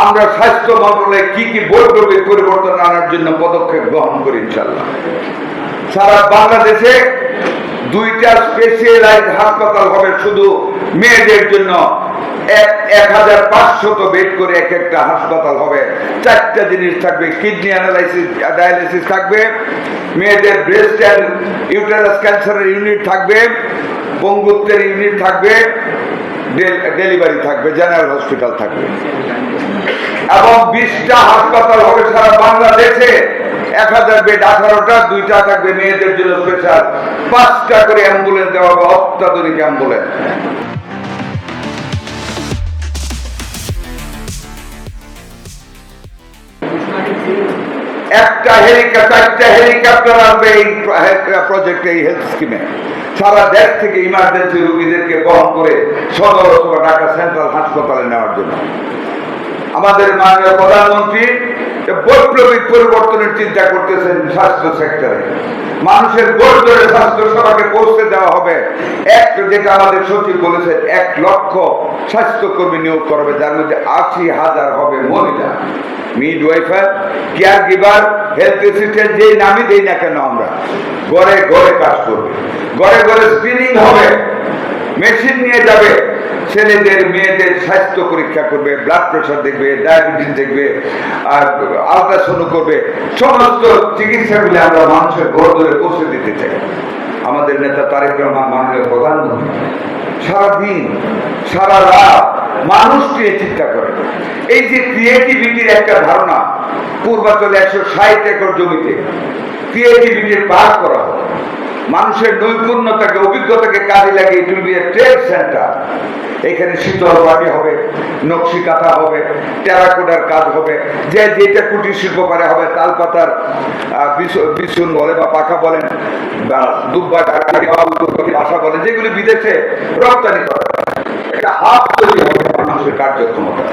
আমরা স্বাস্থ্য মন্ত্রণালয়ে কি কি বৈপ্লবিক পরিবর্তন আনার জন্য পদক্ষেপ গ্রহণ করি ইনশাল্লাহ। সারা বাংলাদেশে 2টা স্পেশালাইজড হাসপাতাল হবে শুধু মেয়েদের জন্য। 1500 বেড করে একটা হাসপাতাল হবে। 4টা জিনিস থাকবে, কিডনি অ্যানালাইসিস ডায়ালিসিস থাকবে, মেয়েদের ব্রেস্ট অ্যান্ড ইউটেরাস ক্যান্সারের ইউনিট থাকবে, পঙ্গুত্বের ইউনিট থাকবে, ডেলিভারি থাকবে, জেনারেল হসপিটাল থাকবে এবং 20টা হাসপাতাল হবে সারা বাংলাদেশে। 1000 বেড, 18টা, 2টা থাকবে মেয়েদের জন্য স্পেশাল। 5টা করে অ্যাম্বুলেন্স দেওয়া হবে, অত্যাধুনিক অ্যাম্বুলেন্স। একটা হেলিকপ্টার আসবে এই প্রজেক্টে, এই হেলথ স্কিমে। সারা দেশ থেকে ইমার্জেন্সি রোগীদেরকে বহন করে সদর অথবা ঢাকা সেন্ট্রাল হাসপাতালে নেওয়ার জন্য আমাদের মাননীয় প্রধানমন্ত্রী বৈপ্লবিক পরিবর্তনের চিন্তা করতেছেন স্বাস্থ্য সেক্টরে। মানুষের গোড় ধরে স্বাস্থ্য সেবাকে পৌঁছে দেওয়া হবে। যেটা আমাদের সচিব বলেছেন, 1 লক্ষ স্বাস্থ্যকর্মী নিয়োগ করবে, যার মধ্যে 80,000 হবে মহিলা। মিডওয়াইফার, কেয়ার গিভার, হেলথ অ্যাসিস্ট্যান্ট, যেই নামই দেই না কেন আমরা, ঘরে ঘরে কাজ করবে, ঘরে ঘরে স্ক্রিনিং হবে, মেশিন নিয়ে যাবে, ছেলেদের মেয়েদের স্বাস্থ্য পরীক্ষা করবে, ব্লাড প্রেশার দেখবে, ডায়াবেটিস দেখবে, আর আলট্রাসাউন্ড করবে। সমস্ত চিকিৎসাগুলি আমরা মানুষের ঘর ধরে পৌঁছে দিতে চাই। আমাদের নেতা তারেক রহমান মাননীয় প্রধানমন্ত্রী সারাদিন সারা রাত মানুষ নিয়ে চিন্তা করে। এই যে ক্রিয়েটিভিটির একটা ধারণা, পূর্বাঞ্চলে 160 একর জমিতে ক্রিয়েটিভিটির পাঠ করা হয়। মানুষের নৈপুণ্যতাকে, অভিজ্ঞতাকে কাজে লাগিয়ে তুলবে ট্রেড সেন্টার। এখানে শীতল পাটি হবে, নকশি কাঁথা হবে, টেরাকোটার কাজ হবে, যে যেটা কুটির শিল্প পারে হবে, তালপাতার বিছুন বলে বা পাখা বলেন, বা দুব্বা ভাষা বলেন, যেগুলি বিদেশে রপ্তানি করে। একটা হাত তৈরি হবে মানুষের কার্যক্ষমতা।